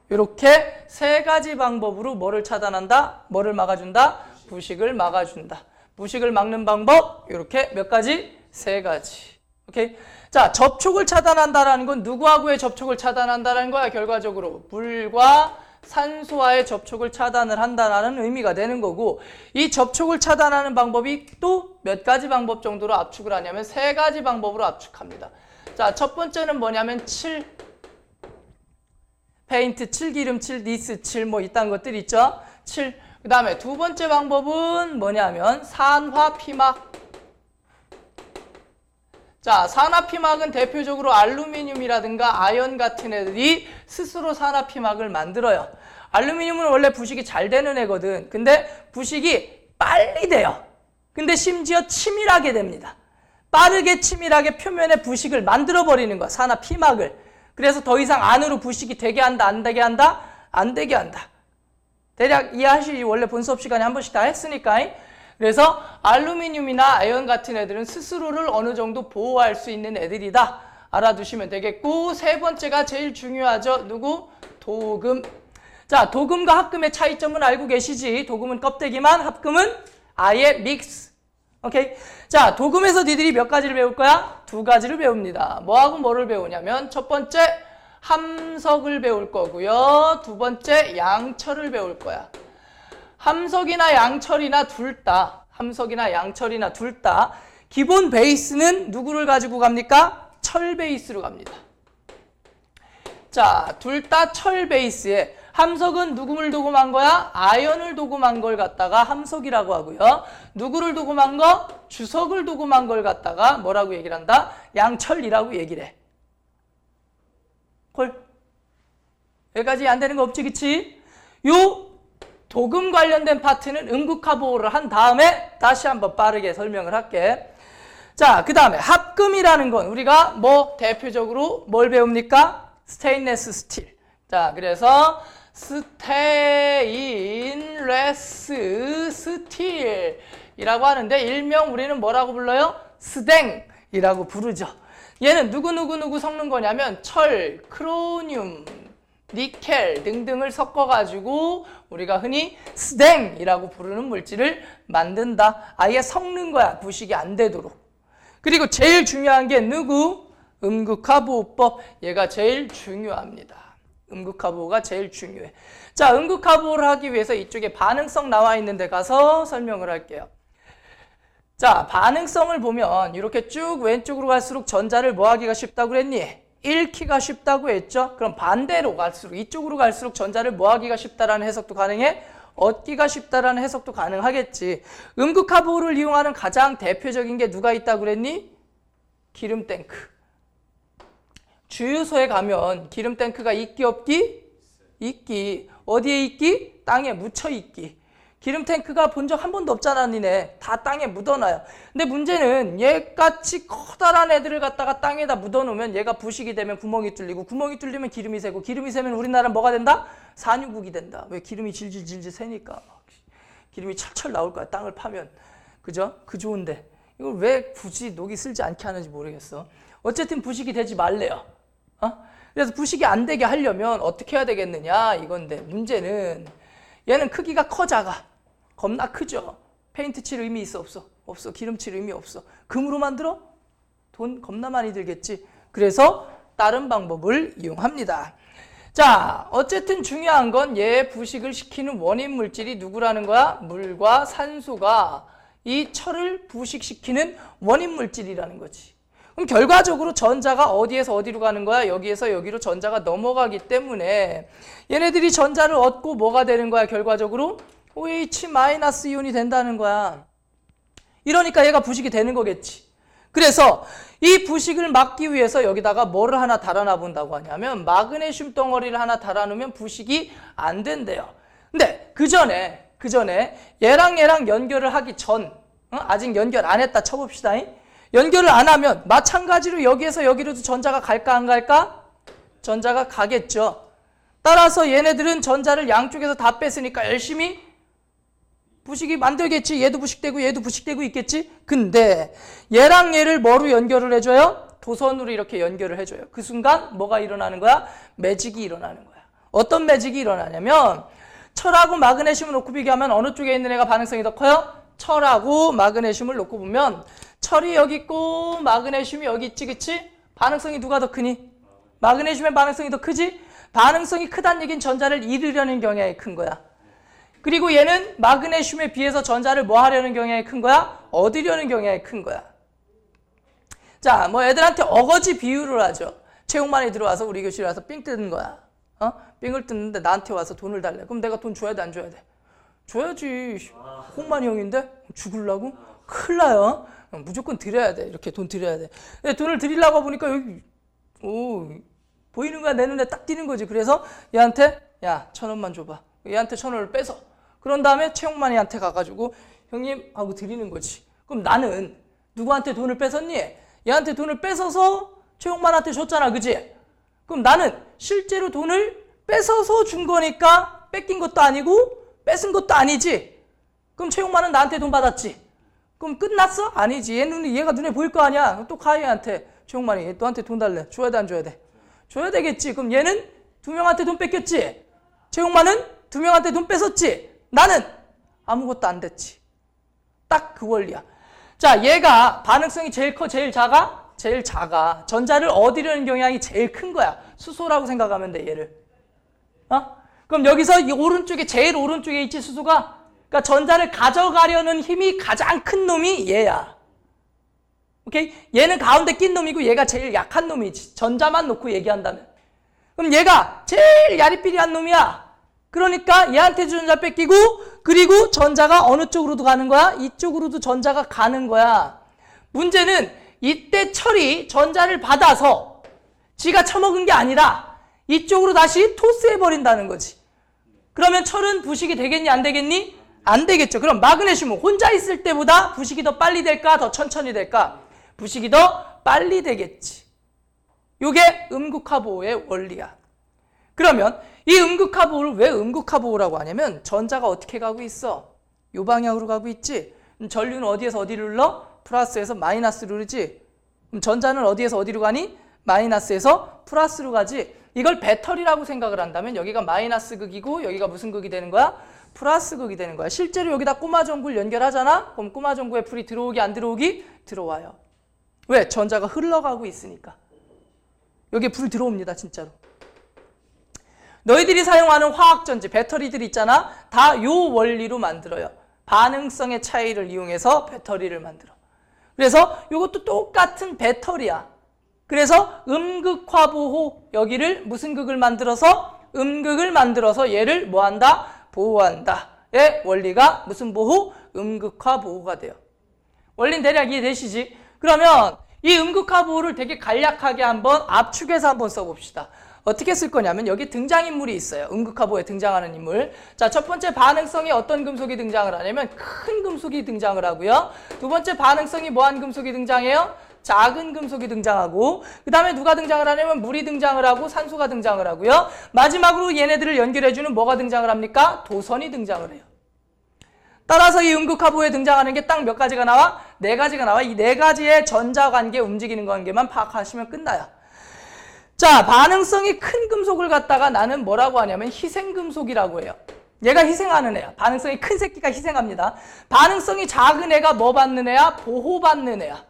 이렇게 3가지 방법으로 뭐를 차단한다? 뭐를 막아준다? 부식을 막아준다. 부식을 막는 방법 이렇게 몇 가지? 3가지. 오케이? 자, 접촉을 차단한다라는 건 누구하고의 접촉을 차단한다라는 거야? 결과적으로 물과 산소와의 접촉을 차단을 한다는 의미가 되는 거고, 이 접촉을 차단하는 방법이 또 몇 가지 방법 정도로 압축을 하냐면 3가지 방법으로 압축합니다. 자, 첫 번째는 뭐냐면 페인트 칠, 기름 칠, 니스 칠 뭐 이딴 것들 있죠? 칠. 그 다음에 두 번째 방법은 뭐냐면 산화피막. 자, 산화피막은 대표적으로 알루미늄이라든가 아연 같은 애들이 스스로 산화피막을 만들어요. 알루미늄은 원래 부식이 잘 되는 애거든. 근데 부식이 빨리 돼요. 근데 심지어 치밀하게 됩니다. 빠르게 치밀하게 표면에 부식을 만들어버리는 거야. 산화 피막을. 그래서 더 이상 안으로 부식이 되게 한다, 안 되게 한다? 안 되게 한다. 대략 이해하시지? 원래 본 수업 시간에 한 번씩 다 했으니까. 그래서 알루미늄이나 아연 같은 애들은 스스로를 어느 정도 보호할 수 있는 애들이다. 알아두시면 되겠고, 세 번째가 제일 중요하죠. 누구? 도금. 자, 도금과 합금의 차이점은 알고 계시지? 도금은 껍데기만, 합금은 아예 믹스. 오케이? 자, 도금에서 니들이 몇 가지를 배울 거야? 두 가지를 배웁니다. 뭐하고 뭐를 배우냐면, 첫 번째, 함석을 배울 거고요. 두 번째, 양철을 배울 거야. 함석이나 양철이나 둘 다, 기본 베이스는 누구를 가지고 갑니까? 철 베이스로 갑니다. 자, 둘 다 철 베이스에 함석은 누구를 도금한 거야? 아연을 도금한 걸 갖다가 함석이라고 하고요. 누구를 도금한 거? 주석을 도금한 걸 갖다가 뭐라고 얘기를 한다? 양철이라고 얘기를 해. 콜. 여기까지 안 되는 거 없지, 그치? 요 도금 관련된 파트는 음극화 보호를 한 다음에 다시 한번 빠르게 설명을 할게. 자, 그 다음에 합금이라는 건 우리가 뭐 대표적으로 뭘 배웁니까? 스테인레스 스틸. 자, 그래서 스테인레스 스틸이라고 하는데 일명 우리는 뭐라고 불러요? 스댕이라고 부르죠. 얘는 누구 섞는 거냐면 철, 크로뇽, 니켈 등등을 섞어가지고 우리가 흔히 스댕이라고 부르는 물질을 만든다. 아예 섞는 거야. 부식이 안 되도록. 그리고 제일 중요한 게 누구? 음극화보호법. 얘가 제일 중요합니다. 음극화보호가 제일 중요해. 자, 음극화보호를 하기 위해서 이쪽에 반응성 나와 있는 데 가서 설명을 할게요. 자, 반응성을 보면 이렇게 쭉 왼쪽으로 갈수록 전자를 뭐 하기가 쉽다고 그랬니? 잃기가 쉽다고 했죠? 그럼 반대로 갈수록, 이쪽으로 갈수록 전자를 뭐 하기가 쉽다라는 해석도 가능해? 얻기가 쉽다라는 해석도 가능하겠지. 음극화보호를 이용하는 가장 대표적인 게 누가 있다고 그랬니? 기름탱크. 주유소에 가면 기름탱크가 있기 없기? 있기. 어디에 있기? 땅에 묻혀 있기. 기름탱크가 본 적 한 번도 없잖아, 니네. 다 땅에 묻어놔요. 근데 문제는 얘같이 커다란 애들을 갖다가 땅에다 묻어놓으면 얘가 부식이 되면 구멍이 뚫리고, 구멍이 뚫리면 기름이 새고, 기름이 새면 우리나라는 뭐가 된다? 산유국이 된다. 왜? 기름이 질질 새니까. 기름이 철철 나올 거야, 땅을 파면. 그죠? 그 좋은데. 이걸 왜 굳이 녹이 쓸지 않게 하는지 모르겠어. 어쨌든 부식이 되지 말래요. 그래서 부식이 안 되게 하려면 어떻게 해야 되겠느냐 이건데, 문제는 얘는 크기가 커 작아? 겁나 크죠. 페인트 칠 의미 있어 없어? 없어. 기름 칠 의미 없어. 금으로 만들어? 돈 겁나 많이 들겠지. 그래서 다른 방법을 이용합니다. 자, 어쨌든 중요한 건 얘 부식을 시키는 원인 물질이 누구라는 거야? 물과 산소가 이 철을 부식시키는 원인 물질이라는 거지. 그럼 결과적으로 전자가 어디에서 어디로 가는 거야? 여기에서 여기로 전자가 넘어가기 때문에 얘네들이 전자를 얻고 뭐가 되는 거야? 결과적으로 OH-이온이 된다는 거야. 이러니까 얘가 부식이 되는 거겠지. 그래서 이 부식을 막기 위해서 여기다가 뭐를 하나 달아놔 본다고 하냐면 마그네슘 덩어리를 하나 달아놓으면 부식이 안 된대요. 근데 그 전에 얘랑 연결을 하기 전, 아직 연결 안 했다 쳐봅시다. 연결을 안 하면 마찬가지로 여기에서 여기로도 전자가 갈까 안 갈까? 전자가 가겠죠. 따라서 얘네들은 전자를 양쪽에서 다 뺐으니까 열심히 부식이 만들겠지. 얘도 부식되고 얘도 부식되고 있겠지. 근데 얘랑 얘를 뭐로 연결을 해줘요? 도선으로 이렇게 연결을 해줘요. 그 순간 뭐가 일어나는 거야? 매직이 일어나는 거야. 어떤 매직이 일어나냐면 철하고 마그네슘을 놓고 비교하면 어느 쪽에 있는 애가 반응성이 더 커요? 철하고 마그네슘을 놓고 보면 철이 여기 있고 마그네슘이 여기 있지, 그치? 반응성이 누가 더 크니? 마그네슘의 반응성이 더 크지? 반응성이 크다는 얘기는 전자를 잃으려는 경향이 큰 거야. 그리고 얘는 마그네슘에 비해서 전자를 뭐 하려는 경향이 큰 거야? 얻으려는 경향이 큰 거야. 자, 뭐 애들한테 어거지 비유를 하죠. 체육만이 들어와서 우리 교실에 와서 삥 뜯는 거야. 삥을 뜯는데 나한테 와서 돈을 달래. 그럼 내가 돈 줘야 돼, 안 줘야 돼? 줘야지. 홍만이 형인데? 죽을라고? 큰일 나요. 무조건 드려야 돼. 이렇게 돈 드려야 돼. 근데 돈을 드리려고 보니까 여기 보이는 거야. 내 눈에 딱 띄는 거지. 그래서 얘한테 야 1,000원만 줘봐. 얘한테 1,000원을 빼서 그런 다음에 최용만이한테 가가지고 형님 하고 드리는 거지. 그럼 나는 누구한테 돈을 뺏었니? 얘한테 돈을 뺏어서 최용만한테 줬잖아, 그지? 그럼 나는 실제로 돈을 뺏어서 준 거니까 뺏긴 것도 아니고 뺏은 것도 아니지. 그럼 최용만은 나한테 돈 받았지. 그럼 끝났어? 아니지. 얘가 눈에 보일 거 아니야. 그럼 또 가 얘한테. 최용만이 얘 너한테 돈 달래. 줘야 돼, 안 줘야 돼? 줘야 되겠지. 그럼 얘는 2명한테 돈 뺏겼지. 최용만은 2명한테 돈 뺏었지. 나는 아무것도 안 됐지. 딱 그 원리야. 자, 얘가 반응성이 제일 커, 제일 작아? 제일 작아. 전자를 얻으려는 경향이 제일 큰 거야. 수소라고 생각하면 돼, 얘를. 그럼 여기서 이 오른쪽에, 제일 오른쪽에 있지, 수소가? 그러니까 전자를 가져가려는 힘이 가장 큰 놈이 얘야. 오케이? 얘는 가운데 낀 놈이고 얘가 제일 약한 놈이지. 전자만 놓고 얘기한다면. 그럼 얘가 제일 야리삐리한 놈이야. 그러니까 얘한테 전자 뺏기고, 그리고 전자가 어느 쪽으로도 가는 거야? 이쪽으로도 전자가 가는 거야. 문제는 이때 철이 전자를 받아서 지가 처먹은 게 아니라 이쪽으로 다시 토스해버린다는 거지. 그러면 철은 부식이 되겠니? 안 되겠니? 안 되겠죠. 그럼 마그네슘은 혼자 있을 때보다 부식이 더 빨리 될까? 더 천천히 될까? 부식이 더 빨리 되겠지. 이게 음극화보호의 원리야. 그러면 이 음극화보호를 왜 음극화보호라고 하냐면 전자가 어떻게 가고 있어? 이 방향으로 가고 있지. 전류는 어디에서 어디로 흘러? 플러스에서 마이너스로 흐르지. 그럼 전자는 어디에서 어디로 가니? 마이너스에서 플러스로 가지. 이걸 배터리라고 생각을 한다면 여기가 마이너스 극이고 여기가 무슨 극이 되는 거야? 플러스 극이 되는 거야. 실제로 여기다 꼬마 전구를 연결하잖아? 그럼 꼬마 전구에 불이 들어오기 안 들어오기? 들어와요. 왜? 전자가 흘러가고 있으니까. 여기에 불 들어옵니다, 진짜로. 너희들이 사용하는 화학전지, 배터리들 있잖아? 다 요 원리로 만들어요. 반응성의 차이를 이용해서 배터리를 만들어. 그래서 이것도 똑같은 배터리야. 그래서 음극화보호, 여기를 무슨 극을 만들어서? 음극을 만들어서 얘를 뭐한다? 보호한다. 의 원리가 무슨 보호? 음극화보호가 돼요. 원리는 대략 이해되시지? 그러면 이 음극화보호를 되게 간략하게 한번 압축해서 한번 써봅시다. 어떻게 쓸 거냐면 여기 등장인물이 있어요. 음극화보호에 등장하는 인물. 자, 첫 번째 반응성이 어떤 금속이 등장을 하냐면 큰 금속이 등장을 하고요. 두 번째 반응성이 뭐한 금속이 등장해요? 작은 금속이 등장하고, 그 다음에 누가 등장을 하냐면 물이 등장을 하고 산소가 등장을 하고요. 마지막으로 얘네들을 연결해주는 뭐가 등장을 합니까? 도선이 등장을 해요. 따라서 이 음극화보호에 등장하는 게 딱 몇 가지가 나와? 4가지가 나와. 이 4가지의 전자관계, 움직이는 관계만 파악하시면 끝나요. 자, 반응성이 큰 금속을 갖다가 나는 뭐라고 하냐면 희생금속이라고 해요. 얘가 희생하는 애야. 반응성이 큰 새끼가 희생합니다. 반응성이 작은 애가 뭐 받는 애야? 보호받는 애야.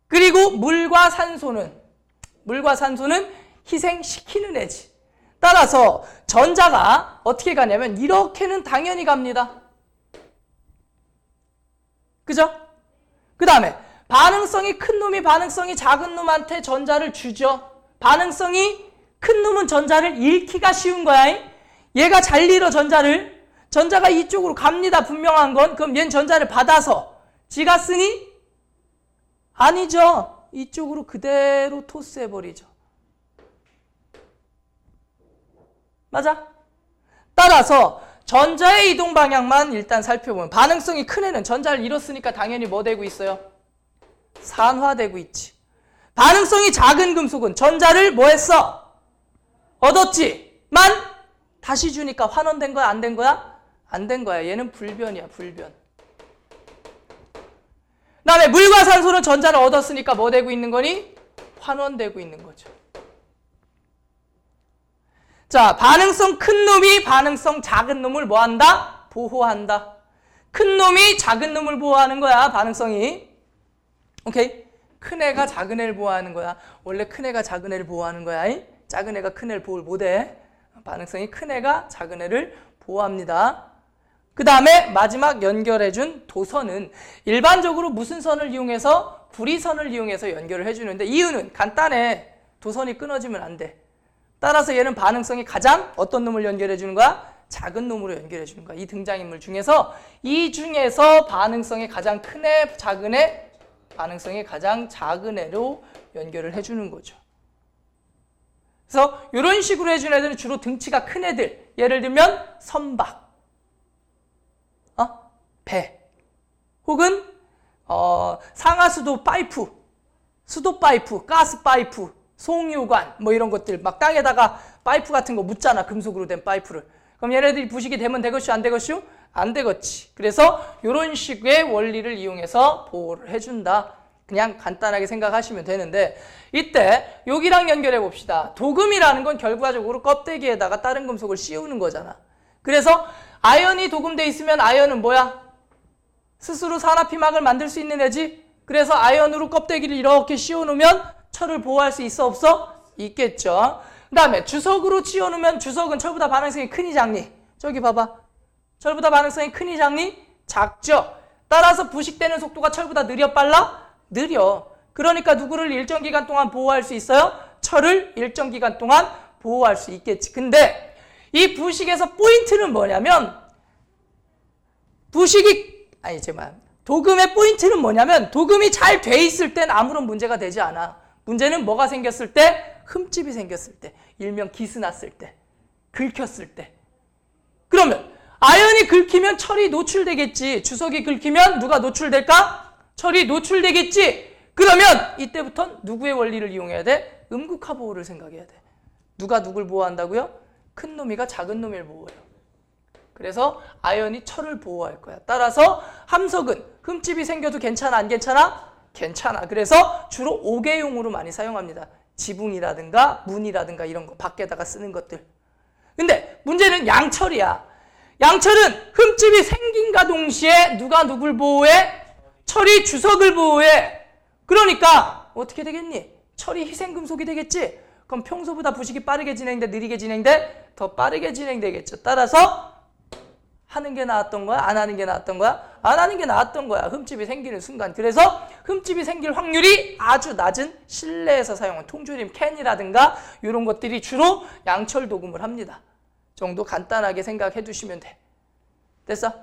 그리고 물과 산소는 희생시키는 애지. 따라서 전자가 어떻게 가냐면 이렇게는 당연히 갑니다. 그죠? 그 다음에 반응성이 큰 놈이 반응성이 작은 놈한테 전자를 주죠. 반응성이 큰 놈은 전자를 잃기가 쉬운 거야. 얘가 잘 잃어 전자를. 전자가 이쪽으로 갑니다. 분명한 건. 그럼 얘는 전자를 받아서 지가 쓰니? 아니죠. 이쪽으로 그대로 토스해버리죠. 맞아? 따라서 전자의 이동 방향만 일단 살펴보면 반응성이 큰 애는 전자를 잃었으니까 당연히 뭐 되고 있어요? 산화되고 있지. 반응성이 작은 금속은 전자를 뭐 했어? 얻었지만 다시 주니까 환원된 거야? 안 된 거야? 안 된 거야. 얘는 불변이야. 불변. 그 다음에 물과 산소는 전자를 얻었으니까 뭐 되고 있는 거니? 환원되고 있는 거죠. 자, 반응성 큰 놈이 반응성 작은 놈을 뭐 한다? 보호한다. 큰 놈이 작은 놈을 보호하는 거야. 반응성이. 오케이? 큰 애가 작은 애를 보호하는 거야. 원래 큰 애가 작은 애를 보호하는 거야. 작은 애가 큰 애를 보호를 못해. 반응성이 큰 애가 작은 애를 보호합니다. 그 다음에 마지막 연결해준 도선은 일반적으로 무슨 선을 이용해서? 구리선을 이용해서 연결을 해주는데 이유는 간단해. 도선이 끊어지면 안 돼. 따라서 얘는 반응성이 가장 어떤 놈을 연결해주는 거야? 작은 놈으로 연결해주는 거야. 이 등장인물 중에서 이 중에서 반응성이 가장 큰 애, 작은 애, 반응성이 가장 작은 애로 연결을 해주는 거죠. 그래서 이런 식으로 해주는 애들은 주로 등치가 큰 애들. 예를 들면 선박, 배, 혹은 상하수도 파이프, 수도 파이프, 가스 파이프, 송유관 뭐 이런 것들 막 땅에다가 파이프 같은 거 묻잖아. 금속으로 된 파이프를. 그럼 얘네들이 부식이 되면 되겠슈 안 되겠슈? 안 되겠지. 그래서 이런 식의 원리를 이용해서 보호를 해준다. 그냥 간단하게 생각하시면 되는데 이때 여기랑 연결해 봅시다. 도금이라는 건 결과적으로 껍데기에다가 다른 금속을 씌우는 거잖아. 그래서 아연이 도금돼 있으면 아연은 뭐야? 스스로 산화피막을 만들 수 있는 애지. 그래서 아연으로 껍데기를 이렇게 씌워놓으면 철을 보호할 수 있어 없어? 있겠죠. 그 다음에 주석으로 씌워놓으면 주석은 철보다 반응성이 크니 작니? 저기 봐봐. 철보다 반응성이 크니 작니? 작죠. 따라서 부식되는 속도가 철보다 느려 빨라? 느려. 그러니까 누구를 일정 기간 동안 보호할 수 있어요? 철을 일정 기간 동안 보호할 수 있겠지. 근데 이 부식에서 포인트는 뭐냐면 도금의 포인트는 뭐냐면 도금이 잘 돼 있을 땐 아무런 문제가 되지 않아. 문제는 뭐가 생겼을 때? 흠집이 생겼을 때. 일명 기스 났을 때. 긁혔을 때. 그러면 아연이 긁히면 철이 노출되겠지. 주석이 긁히면 누가 노출될까? 철이 노출되겠지. 그러면 이때부터는 누구의 원리를 이용해야 돼? 음극화 보호를 생각해야 돼. 누가 누굴 보호한다고요? 큰 놈이가 작은 놈을 보호해요. 그래서 아연이 철을 보호할 거야. 따라서 함석은 흠집이 생겨도 괜찮아 안 괜찮아? 괜찮아. 그래서 주로 5개용으로 많이 사용합니다. 지붕이라든가 문이라든가 이런 거 밖에다가 쓰는 것들. 근데 문제는 양철이야. 양철은 흠집이 생긴과 동시에 누가 누굴 보호해? 철이 주석을 보호해. 그러니까 어떻게 되겠니? 철이 희생금속이 되겠지? 그럼 평소보다 부식이 빠르게 진행돼? 느리게 진행돼? 더 빠르게 진행되겠죠. 따라서 하는 게 나았던 거야? 안 하는 게 나았던 거야? 안 하는 게 나았던 거야. 흠집이 생기는 순간. 그래서 흠집이 생길 확률이 아주 낮은 실내에서 사용한 통조림 캔이라든가 이런 것들이 주로 양철 도금을 합니다. 정도 간단하게 생각해 두시면 돼. 됐어?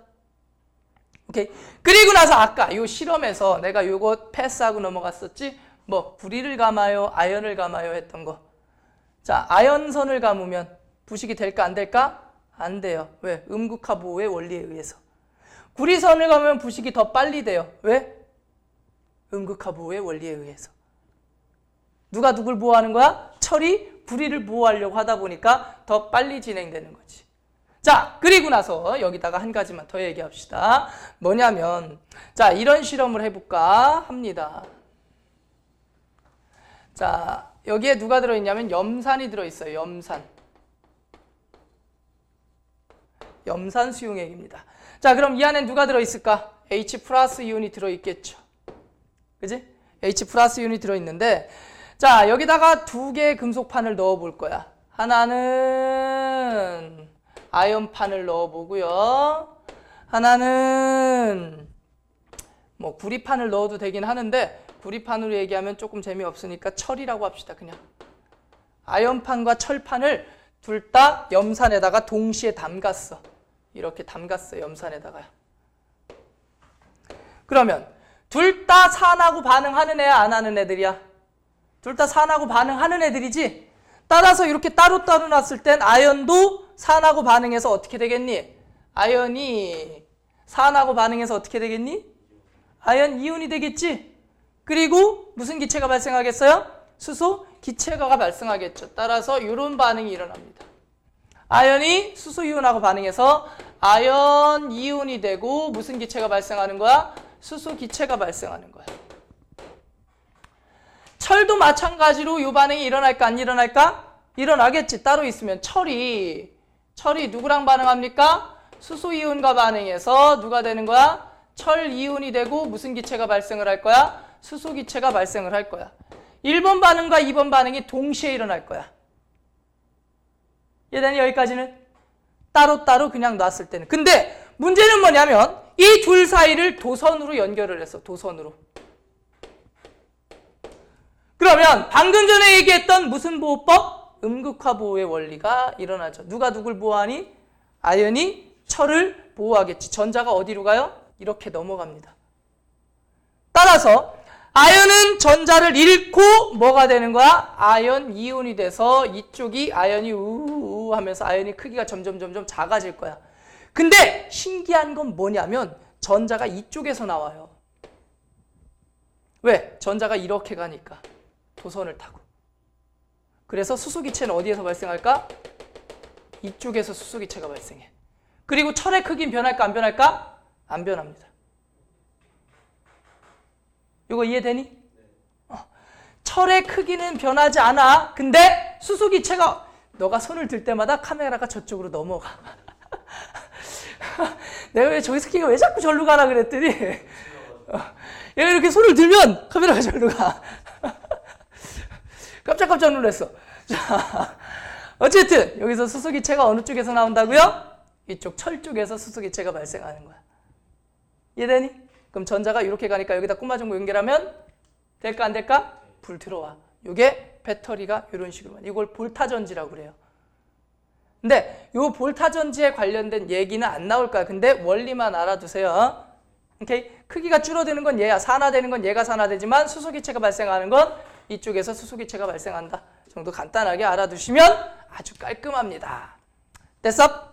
오케이. 그리고 나서 아까 요 실험에서 내가 요거 패스하고 넘어갔었지? 뭐 구리를 감아요? 아연을 감아요? 했던 거. 자, 아연선을 감으면 부식이 될까 안 될까? 안 돼요. 왜? 음극화 보호의 원리에 의해서. 구리선을 감으면 부식이 더 빨리 돼요. 왜? 음극화 보호의 원리에 의해서. 누가 누굴 보호하는 거야? 철이 구리를 보호하려고 하다 보니까 더 빨리 진행되는 거지. 자, 그리고 나서 여기다가 한 가지만 더 얘기합시다. 뭐냐면 자, 이런 실험을 해볼까 합니다. 자, 여기에 누가 들어있냐면 염산이 들어있어요. 염산 수용액입니다. 자, 그럼 이 안에 누가 들어있을까? H 플러스 이온이 들어있겠죠. 그지? H 플러스 이온이 들어있는데 자, 여기다가 두 개의 금속판을 넣어볼 거야. 하나는 아연판을 넣어보고요. 하나는 뭐 구리판을 넣어도 되긴 하는데 구리판으로 얘기하면 조금 재미없으니까 철이라고 합시다. 그냥 아연판과 철판을 둘 다 염산에다가 동시에 담갔어. 이렇게 담갔어요. 염산에다가요. 그러면 둘 다 산하고 반응하는 애야 안 하는 애들이야? 둘 다 산하고 반응하는 애들이지? 따라서 이렇게 따로따로 놨을 땐 아연도 산하고 반응해서 어떻게 되겠니? 아연이 산하고 반응해서 어떻게 되겠니? 아연 이온이 되겠지? 그리고 무슨 기체가 발생하겠어요? 수소 기체가 발생하겠죠. 따라서 이런 반응이 일어납니다. 아연이 수소 이온하고 반응해서 아연 이온이 되고 무슨 기체가 발생하는 거야? 수소 기체가 발생하는 거야. 철도 마찬가지로 이 반응이 일어날까 안 일어날까? 일어나겠지. 따로 있으면 철이 누구랑 반응합니까? 수소 이온과 반응해서 누가 되는 거야? 철 이온이 되고 무슨 기체가 발생을 할 거야? 수소 기체가 발생을 할 거야. 1번 반응과 2번 반응이 동시에 일어날 거야. 이해되니? 여기까지는? 따로따로 그냥 놨을 때는. 근데 문제는 뭐냐면 이 둘 사이를 도선으로 연결을 했어. 도선으로. 그러면 방금 전에 얘기했던 무슨 보호법? 음극화 보호의 원리가 일어나죠. 누가 누굴 보호하니? 아연이 철을 보호하겠지. 전자가 어디로 가요? 이렇게 넘어갑니다. 따라서 아연은 전자를 잃고 뭐가 되는 거야? 아연 이온이 돼서 이쪽이 아연이 우우 하면서 아연이 크기가 점점 작아질 거야. 근데 신기한 건 뭐냐면 전자가 이쪽에서 나와요. 왜? 전자가 이렇게 가니까 도선을 타고. 그래서 수소기체는 어디에서 발생할까? 이쪽에서 수소기체가 발생해. 그리고 철의 크기는 변할까 안 변할까? 안 변합니다. 이거 이해되니? 철의 크기는 변하지 않아. 근데 수소기체가 너가 손을 들 때마다 카메라가 저쪽으로 넘어가. 내가 왜 저기 스키가 왜 자꾸 절로 가나 그랬더니 얘가 이렇게 손을 들면 카메라가 절로 가. 깜짝깜짝 놀랐어. 자, 어쨌든 여기서 수소기체가 어느 쪽에서 나온다고요? 이쪽 철 쪽에서 수소기체가 발생하는 거야. 이해되니? 그럼 전자가 이렇게 가니까 여기다 꼬마정보 연결하면 될까 안 될까? 불 들어와. 이게 배터리가 이런 식으로. 이걸 볼타전지라고 그래요. 근데 이 볼타전지에 관련된 얘기는 안 나올 거야. 근데 원리만 알아두세요. 오케이? 크기가 줄어드는 건 얘야. 산화되는 건 얘가 산화되지만 수소기체가 발생하는 건 이쪽에서 수소기체가 발생한다. 정도 간단하게 알아두시면 아주 깔끔합니다. 됐어?